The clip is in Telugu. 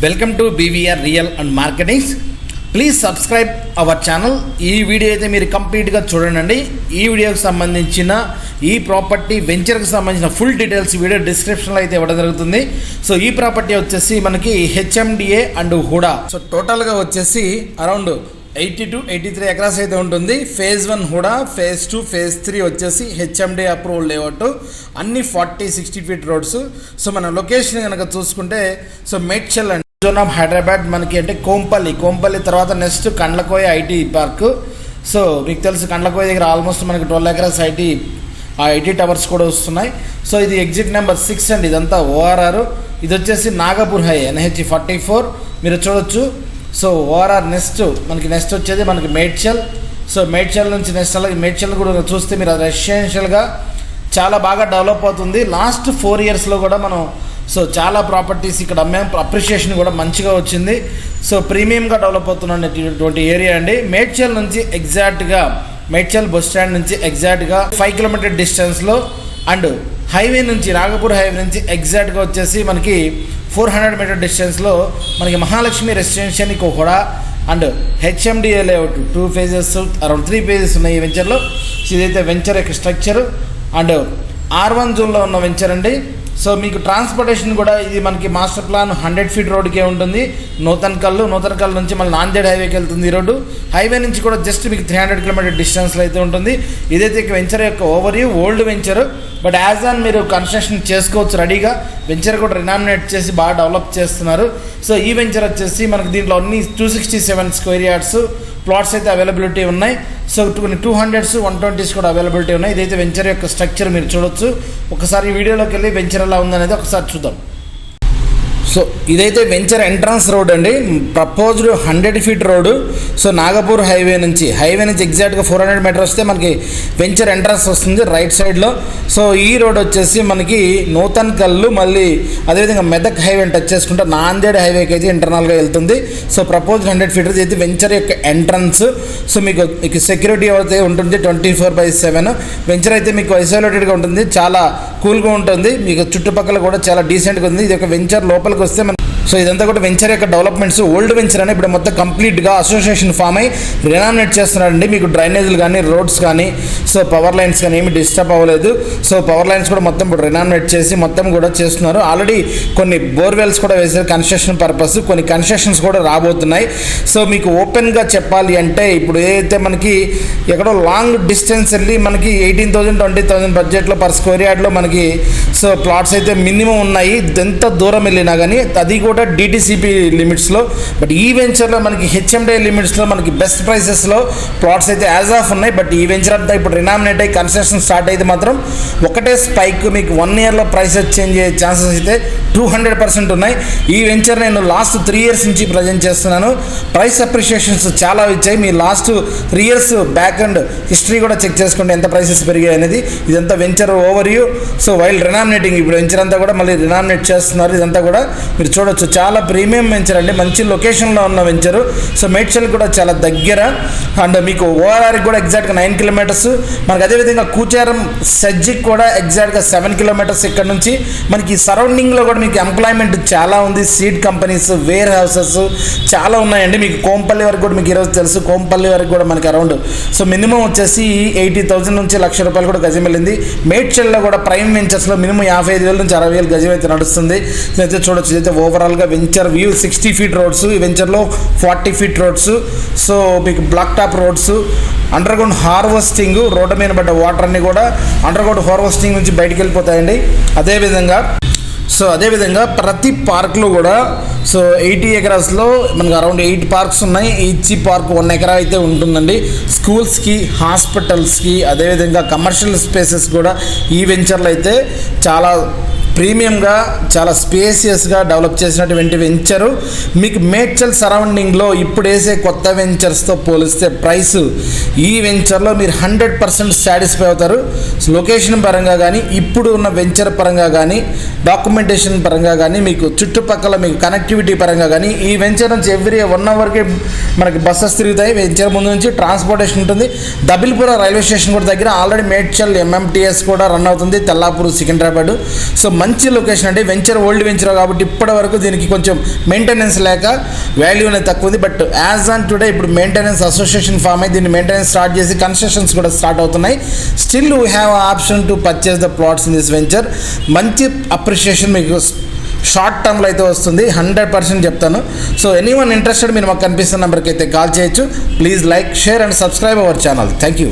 Welcome to BVR real and marketings. Please subscribe our channel. ఈ వీడియో అయితే మీరు కంప్లీట్గా చూడండి. ఈ వీడియోకి సంబంధించిన ఈ ప్రాపర్టీ వెంచర్కి సంబంధించిన ఫుల్ డీటెయిల్స్ వీడియో డిస్క్రిప్షన్లో అయితే ఇవ్వడం జరుగుతుంది. సో ఈ ప్రాపర్టీ వచ్చేసి మనకి హెచ్ఎండిఏ అండ్ హుడా. సో టోటల్గా వచ్చేసి అరౌండ్ 80 to 83 ఎకరాస్ అయితే ఉంటుంది. ఫేజ్ 1 హుడా, ఫేజ్ 2, ఫేజ్ 3 వచ్చేసి హెచ్ఎండి అప్రూవల్ లేఅవుట్. అన్ని 40-60 ఫీట్ రోడ్స్. సో మన లొకేషన్ కనుక చూసుకుంటే so Medchal and zone of Hyderabad మనకి అంటే కోంపల్లి తర్వాత next Kandlakoya IT park. So మీకు తెలుసు కండ్లకోయ దగ్గర ఆల్మోస్ట్ మనకి 12 ఎకరాస్ ఐటీ టవర్స్ కూడా వస్తున్నాయి. సో ఇది ఎగ్జిట్ నెంబర్ 6 అండి. ఇదంతా ఓఆర్ఆర్. ఇది వచ్చేసి నాగపూర్ హై NH 44 మీరు చూడొచ్చు. సో ఓఆర్ఆర్ నెక్స్ట్ వచ్చేది మనకి మేడ్చల్. సో మేడ్చల్ నుంచి నెక్స్ట్ అలాగే మేడ్చల్ కూడా చూస్తే మీరు రెసిడెన్షియల్గా చాలా బాగా డెవలప్ అవుతుంది. లాస్ట్ 4 ఇయర్స్లో కూడా మనం సో చాలా ప్రాపర్టీస్ ఇక్కడ అమ్మాం. అప్రిషియేషన్ కూడా మంచిగా వచ్చింది. సో ప్రీమియంగా డెవలప్ అవుతున్నటువంటి ఏరియా అండి. మేడ్చల్ నుంచి ఎగ్జాక్ట్గా మేడ్చల్ బస్ స్టాండ్ నుంచి ఎగ్జాక్ట్గా 5 కిలోమీటర్ డిస్టెన్స్లో అండ్ హైవే నుంచి నాగపూర్ హైవే నుంచి ఎగ్జాక్ట్గా వచ్చేసి మనకి 400 మీటర్ డిస్టెన్స్లో మనకి మహాలక్ష్మి రెసిడెన్షియల్ కూడా and HMDA layout 2 phases around 3 phases ఉన్నాయి ఈ వెంచర్లో. ఇదైతే వెంచర్ యొక్క స్ట్రక్చర్ అండ్ R1 జోన్లో ఉన్న వెంచర్ అండి. సో మీకు ట్రాన్స్పోర్టేషన్ కూడా ఇది మనకి మాస్టర్ ప్లాన్ 100 ఫీట్ రోడ్కే ఉంటుంది. నూతన్కల్ నుంచి మళ్ళీ నాందేడ్ హైవేకి వెళ్తుంది ఈ రోడ్డు. హైవే నుంచి కూడా జస్ట్ మీకు 300 కిలోమీటర్ డిస్టెన్స్లో అయితే ఉంటుంది. ఇదైతే వెంచర్ యొక్క overview. Old venture but as on మీరు కన్స్ట్రక్షన్ చేసుకోవచ్చు రెడీగా. వెంచర్ కూడా రినామినేట్ చేసి బాగా డెవలప్ చేస్తున్నారు. సో ఈ వెంచర్ వచ్చేసి మనకి దీంట్లో అన్ని 267 స్క్వేర్ యార్డ్స్ ప్లాట్స్ అయితే అవైలబిలిటీ ఉన్నాయి. సో కొన్ని 200s 120s కూడా అవైలబిలిటీ ఉన్నాయి. ఇదైతే వెంచర్ యొక్క స్ట్రక్చర్ మీరు చూడొచ్చు. ఒకసారి వీడియోలోకి వెళ్ళి వెంచర్ ఎలా ఉందనేది ఒకసారి చూద్దాం. సో ఇదైతే వెంచర్ ఎంట్రన్స్ రోడ్ అండి. Proposed 100 feet road. So Nagpur highway నుంచి ఎగ్జాక్ట్గా 400 మీటర్ వస్తే మనకి వెంచర్ ఎంట్రన్స్ వస్తుంది రైట్ సైడ్లో. సో ఈ రోడ్ వచ్చేసి మనకి నూతన్కల్లు మళ్ళీ అదేవిధంగా మెదక్ హైవే టచ్ చేసుకుంటే నాందేడ్ హైవేకి అయితే ఇంటర్నల్గా వెళ్తుంది. సో ప్రపోజ్డ్ 100 ఫీట్ అయితే వెంచర్ యొక్క ఎంట్రన్స్. సో మీకు సెక్యూరిటీ అయితే ఉంటుంది 24/7. వెంచర్ అయితే మీకు ఐసోలేటెడ్గా ఉంటుంది, చాలా కూల్గా ఉంటుంది. మీకు చుట్టుపక్కల కూడా చాలా డీసెంట్గా ఉంది. ఇది ఒక వెంచర్ లోపలికి వస్తే సో ఇదంతా కూడా వెంచర్ యొక్క డెవలప్మెంట్స్. ఓల్డ్ వెంచర్ అని ఇప్పుడు మొత్తం కంప్లీట్గా అసోసియేషన్ ఫామ్ అయ్యి రినామినేట్ చేస్తున్నారండి. మీకు డ్రైనేజీలు కానీ రోడ్స్ కానీ సో పవర్ లైన్స్ కానీ ఏమి డిస్టర్బ్ అవ్వలేదు. సో పవర్ లైన్స్ కూడా మొత్తం ఇప్పుడు రినామినేట్ చేసి మొత్తం కూడా చేస్తున్నారు. ఆల్రెడీ కొన్ని బోర్వెల్స్ కూడా వేసారు కన్స్ట్రక్షన్ పర్పస్. కొన్ని కన్స్ట్రక్షన్స్ కూడా రాబోతున్నాయి. సో మీకు ఓపెన్గా చెప్పాలి అంటే ఇప్పుడు ఏదైతే మనకి ఎక్కడో లాంగ్ డిస్టెన్స్ వెళ్ళి మనకి 18,000 20,000 బడ్జెట్లో పర్ స్క్వేర్ యార్డ్లో మనకి సో ప్లాట్స్ అయితే మినిమం ఉన్నాయి. ఎంత దూరం వెళ్ళినా కానీ అది కూడా డిటిసిపి లిమిట్స్లో. బట్ ఈ వెంచర్లో మనకి హెచ్ఎండి లిమిట్స్లో మనకి బెస్ట్ ప్రైసెస్లో ప్లాట్స్ అయితే యాజ్ ఆఫ్ ఉన్నాయి. బట్ ఈ వెంచర్ అంతా ఇప్పుడు రినామినేట్ అయ్యి కన్స్ట్రక్షన్ స్టార్ట్ అయితే మాత్రం ఒకటే స్పైక్ మీకు 1 ఇయర్లో ప్రైసెస్ చేంజ్ అయ్యే ఛాన్సెస్ అయితే 200% ఉన్నాయి. ఈ వెంచర్ నేను లాస్ట్ 3 ఇయర్స్ నుంచి ప్రజెంట్ చేస్తున్నాను. ప్రైస్ అప్రిషియేషన్స్ చాలా వచ్చాయి. మీ last 3 years back and history కూడా చెక్ చేసుకోండి ఎంత ప్రైసెస్ పెరిగాయి అనేది. ఇదంతా venture overview. So while renominating ఇప్పుడు వెంచర్ అంతా కూడా మళ్ళీ రినామినేట్ చేస్తున్నారు. ఇదంతా కూడా మీరు చూడొచ్చు. చాలా ప్రీమియం వెంచర్ అండి, మంచి లొకేషన్లో ఉన్న వెంచరు. సో మేడ్చల్ కూడా చాలా దగ్గర అండ్ మీకు ఓఆర్ఆర్కి కూడా ఎగ్జాక్ట్గా 9 కిలోమీటర్స్. మనకు అదేవిధంగా కూచారం సజ్జిక్ కూడా ఎగ్జాక్ట్గా 7 కిలోమీటర్స్. ఇక్కడ నుంచి మనకి సరౌండింగ్లో కూడా మీకు ఎంప్లాయ్మెంట్ చాలా ఉంది. సీడ్ కంపెనీస్, వేర్ హౌసెస్ చాలా ఉన్నాయండి. మీకు కోంపల్లి వరకు కూడా మీకు ఈరోజు తెలుసు. కోంపల్లి వరకు కూడా మనకి అరౌండ్ సో మినిమం వచ్చేసి 80,000 నుంచి ₹1,00,000 కూడా గజం వెళ్ళింది. మేడ్చల్లో కూడా ప్రైమ్ వెంచర్స్లో మినిమం 55,000 నుంచి 60,000 గజం అయితే నడుస్తుంది. ఇదైతే చూడొచ్చు. ఇదైతే ఓవరాల్గా వెంచర్ వ్యూ. 60 ఫీట్ రోడ్స్ ఈ వెంచర్లో, 40 ఫీట్ రోడ్స్. సో మీకు black top roads, under ground harvesting, road మీద పడ్డ వాటర్ అన్ని కూడా అండర్ గ్రౌండ్ హార్వెస్టింగ్ నుంచి బయటకు వెళ్ళిపోతాయండి. అదేవిధంగా ప్రతి పార్క్లో కూడా సో 80 ఎకరాస్లో మనకు అరౌండ్ 8 పార్క్స్ ఉన్నాయి. ఈచ్ పార్క్ 1 ఎకరా అయితే ఉంటుందండి. స్కూల్స్కి, హాస్పిటల్స్కి అదేవిధంగా కమర్షియల్ స్పేసెస్ కూడా ఈ వెంచర్లో అయితే చాలా ప్రీమియంగా చాలా స్పేసియస్గా డెవలప్ చేసినటువంటి వెంచరు. మీకు మేడ్చల్ సరౌండింగ్లో ఇప్పుడు వేసే కొత్త వెంచర్స్తో పోలిస్తే ప్రైస్ ఈ వెంచర్లో మీరు 100% సాటిస్ఫై అవుతారు. లొకేషన్ పరంగా కానీ, ఇప్పుడు ఉన్న వెంచర్ పరంగా కానీ, డాక్యుమెంటేషన్ పరంగా కానీ, మీకు చుట్టుపక్కల మీకు కనెక్టివిటీ పరంగా కానీ ఈ వెంచర్ నుంచి ఎవ్రీ 1 అవర్కి మనకి బస్సెస్ తిరుగుతాయి. వెంచర్ ముందు నుంచి ట్రాన్స్పోర్టేషన్ ఉంటుంది. దబిల్పుర రైల్వే స్టేషన్ కూడా దగ్గర ఆల్రెడీ మేడ్చల్ MMTS కూడా రన్ అవుతుంది, తెల్లాపూర్ సికింద్రాబాద్. సో మంచి లొకేషన్ అండి. వెంచర్ ఓల్డ్ వెంచర్ కాబట్టి ఇప్పటి వరకు దీనికి కొంచెం మెయింటెనెన్స్ లేక వాల్యూ అనేది తక్కువ ఉంది. బట్ యాజ్ ఆన్ టుడే ఇప్పుడు మెయింటెనెన్స్ అసోసియేషన్ ఫామ్ అయి దీన్ని మెయింటెనెన్స్ స్టార్ట్ చేసి కన్స్ట్రక్షన్స్ కూడా స్టార్ట్ అవుతున్నాయి. Still we have option to purchase the plots in this venture. మంచి అప్రిషియేషన్ మీకు షార్ట్ టర్మ్లో అయితే వస్తుంది, 100% చెప్తాను. సో ఎనీవన్ ఇంట్రెస్టెడ్ మీరు మాకు కనిపిస్తున్న నెంబర్కి అయితే కాల్ చేయొచ్చు. Please like, share and subscribe our channel. Thank you.